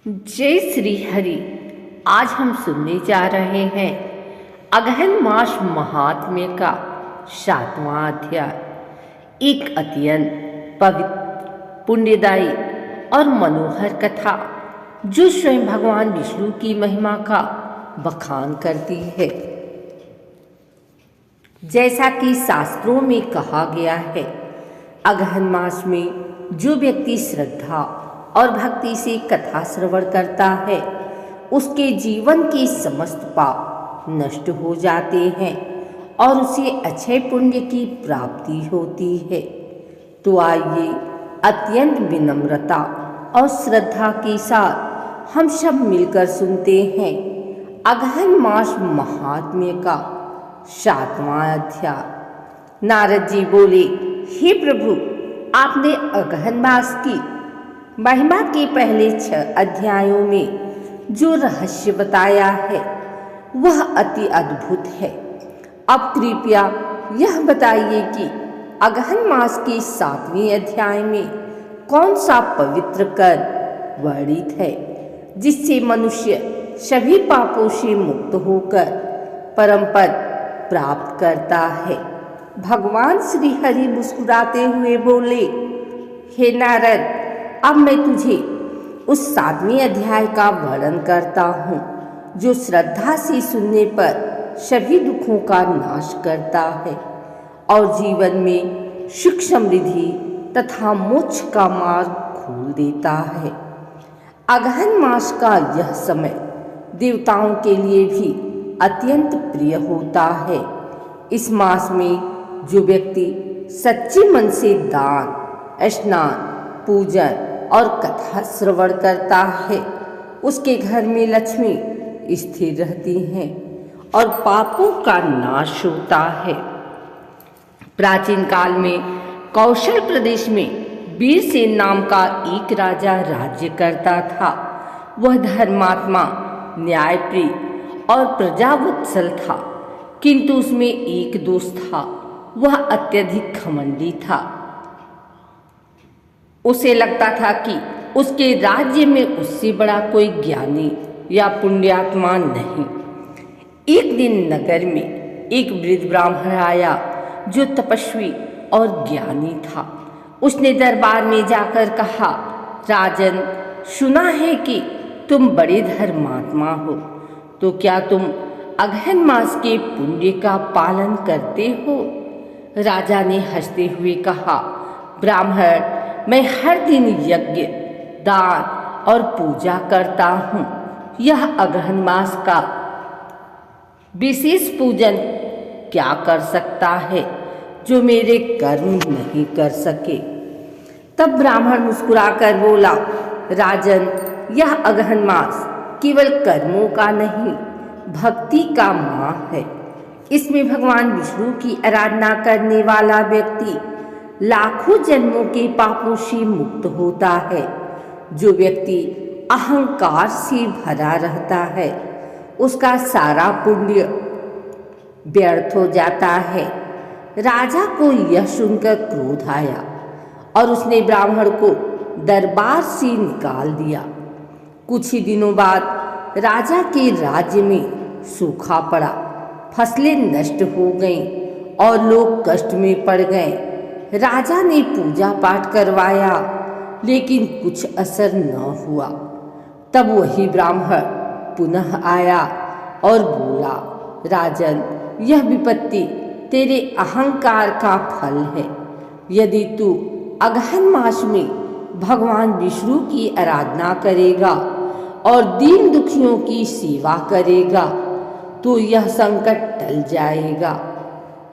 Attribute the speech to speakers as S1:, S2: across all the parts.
S1: जय श्री हरि। आज हम सुनने जा रहे हैं अगहन मास महात्म्य का 7वां अध्याय। एक अत्यंत पवित्र, पुण्यदायी और मनोहर कथा जो स्वयं भगवान विष्णु की महिमा का बखान करती है। जैसा कि शास्त्रों में कहा गया है, अगहन मास में जो व्यक्ति श्रद्धा और भक्ति से कथा श्रवण करता है, उसके जीवन के समस्त पाप नष्ट हो जाते हैं और उसे अक्षय पुण्य की प्राप्ति होती है। तो आइए अत्यंत विनम्रता और श्रद्धा के साथ हम सब मिलकर सुनते हैं अगहन मास महात्म्य का 7वां अध्याय। नारद जी बोले, हे प्रभु, आपने अगहन मास की महिमा के पहले 6 अध्यायों में जो रहस्य बताया है वह अति अद्भुत है। अब कृपया यह बताइए कि अगहन मास के 7वें अध्याय में कौन सा पवित्र कर्म वर्णित है जिससे मनुष्य सभी पापों से मुक्त होकर परम पद प्राप्त करता है। भगवान श्री हरि मुस्कुराते हुए बोले, हे नारद, अब मैं तुझे उस 7वें अध्याय का वर्णन करता हूँ जो श्रद्धा से सुनने पर सभी दुखों का नाश करता है और जीवन में सुख समृद्धि तथा मोक्ष का मार्ग खोल देता है। अगहन मास का यह समय देवताओं के लिए भी अत्यंत प्रिय होता है। इस मास में जो व्यक्ति सच्चे मन से दान, स्नान, पूजन और कथा श्रवण करता है, उसके घर में लक्ष्मी स्थिर रहती हैं और पापों का नाश होता है। प्राचीन काल में कौशल प्रदेश में वीरसेन नाम का एक राजा राज्य करता था। वह धर्मात्मा, न्यायप्रिय और प्रजावत्सल था, किंतु उसमें एक दोष था, वह अत्यधिक घमंडी था। उसे लगता था कि उसके राज्य में उससे बड़ा कोई ज्ञानी या पुण्यात्मा नहीं। एक दिन नगर में एक वृद्ध ब्राह्मण आया जो तपस्वी और ज्ञानी था। उसने दरबार में जाकर कहा, राजन, सुना है कि तुम बड़े धर्मात्मा हो, तो क्या तुम अगहन मास के पुण्य का पालन करते हो? राजा ने हंसते हुए कहा, ब्राह्मण, मैं हर दिन यज्ञ, दान और पूजा करता हूँ। यह अगहन मास का विशेष पूजन क्या कर सकता है जो मेरे कर्म नहीं कर सके? तब ब्राह्मण मुस्कुराकर बोला, राजन, यह अगहन मास केवल कर्मों का नहीं, भक्ति का माह है। इसमें भगवान विष्णु की आराधना करने वाला व्यक्ति लाखों जन्मों के पापों से मुक्त होता है। जो व्यक्ति अहंकार से भरा रहता है, उसका सारा पुण्य व्यर्थ हो जाता है। राजा को यह सुनकर क्रोध आया और उसने ब्राह्मण को दरबार से निकाल दिया। कुछ ही दिनों बाद राजा के राज्य में सूखा पड़ा, फसलें नष्ट हो गईं और लोग कष्ट में पड़ गए। राजा ने पूजा पाठ करवाया, लेकिन कुछ असर न हुआ। तब वही ब्राह्मण पुनः आया और बोला, राजन, यह विपत्ति तेरे अहंकार का फल है। यदि तू अगहन मास में भगवान विष्णु की आराधना करेगा और दीन दुखियों की सेवा करेगा तो यह संकट टल जाएगा।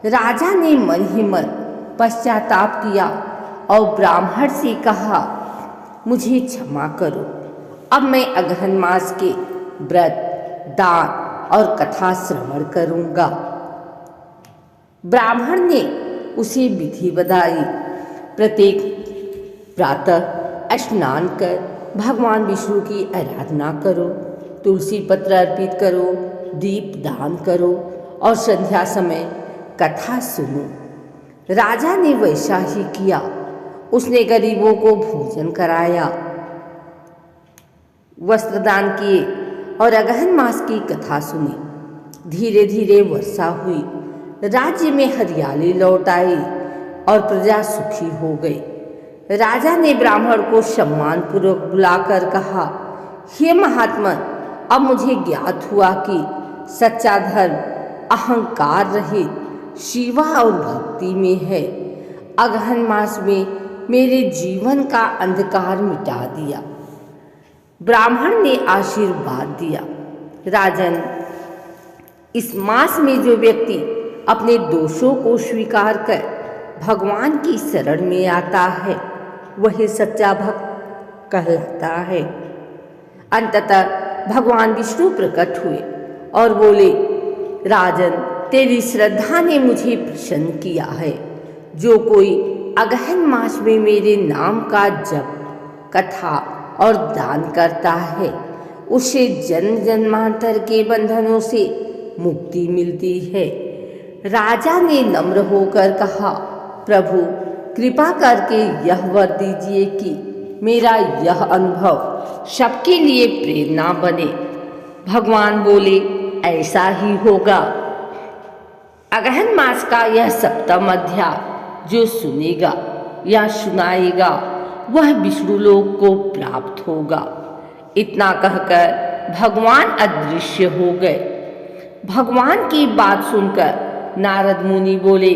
S1: राजा ने मन ही मन पश्चाताप किया और ब्राह्मण से कहा, मुझे क्षमा करो, अब मैं अगहन मास के व्रत, दान और कथा श्रवण करूंगा। ब्राह्मण ने उसे विधि बताई। प्रत्येक प्रातः स्नान कर भगवान विष्णु की आराधना करो, तुलसी पत्र अर्पित करो, दीप दान करो और संध्या समय कथा सुनो। राजा ने वैसा ही किया। उसने गरीबों को भोजन कराया, वस्त्रदान किए और अगहन मास की कथा सुनी। धीरे धीरे वर्षा हुई, राज्य में हरियाली लौट आई और प्रजा सुखी हो गई। राजा ने ब्राह्मण को सम्मानपूर्वक बुलाकर कहा, हे महात्मन, अब मुझे ज्ञात हुआ कि सच्चा धर्म अहंकार रहित सेवा और भक्ति में है। अगहन मास में मेरे जीवन का अंधकार मिटा दिया। ब्राह्मण ने आशीर्वाद दिया, राजन, इस मास में जो व्यक्ति अपने दोषों को स्वीकार कर भगवान की शरण में आता है वही सच्चा भक्त कहलाता है। अंततः भगवान विष्णु प्रकट हुए और बोले, राजन, तेरी श्रद्धा ने मुझे प्रसन्न किया है। जो कोई अगहन मास में मेरे नाम का जप, कथा और दान करता है उसे जन्म जन्मांतर के बंधनों से मुक्ति मिलती है। राजा ने नम्र होकर कहा, प्रभु, कृपा करके यह वर दीजिए कि मेरा यह अनुभव सबके लिए प्रेरणा बने। भगवान बोले, ऐसा ही होगा। अगहन मास का यह सप्तम अध्याय जो सुनेगा या सुनाएगा वह विष्णु लोक को प्राप्त होगा। इतना कहकर भगवान अदृश्य हो गए। भगवान की बात सुनकर नारद मुनि बोले,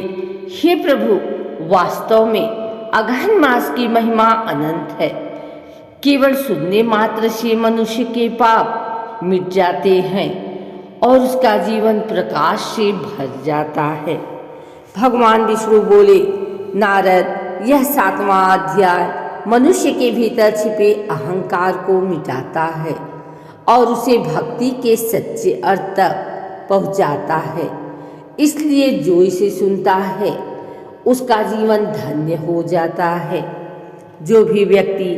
S1: हे प्रभु, वास्तव में अगहन मास की महिमा अनंत है। केवल सुनने मात्र से मनुष्य के पाप मिट जाते हैं और उसका जीवन प्रकाश से भर जाता है। भगवान विष्णु बोले, नारद, यह 7वां अध्याय मनुष्य के भीतर छिपे अहंकार को मिटाता है और उसे भक्ति के सच्चे अर्थ तक पहुंचाता है। इसलिए जो इसे सुनता है उसका जीवन धन्य हो जाता है। जो भी व्यक्ति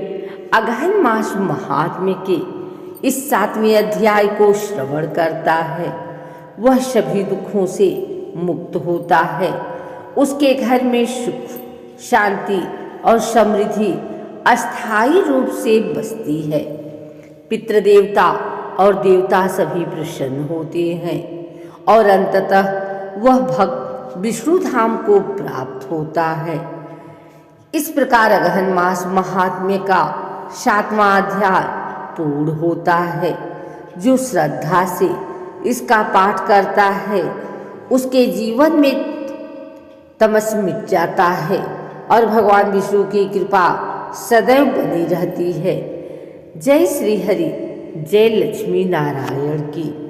S1: अगहन मास महात्म्य के इस 7वें अध्याय को श्रवण करता है वह सभी दुखों से मुक्त होता है। उसके घर में सुख, शांति और समृद्धि अस्थायी रूप से बसती है। पितृदेवता और देवता सभी प्रसन्न होते हैं और अंततः वह भक्त विष्णु धाम को प्राप्त होता है। इस प्रकार अगहन मास महात्म्य का 7वां अध्याय पूर्ण होता है। जो श्रद्धा से इसका पाठ करता है उसके जीवन में तमस मिट जाता है और भगवान विष्णु की कृपा सदैव बनी रहती है। जय श्री हरि, जय लक्ष्मी नारायण की।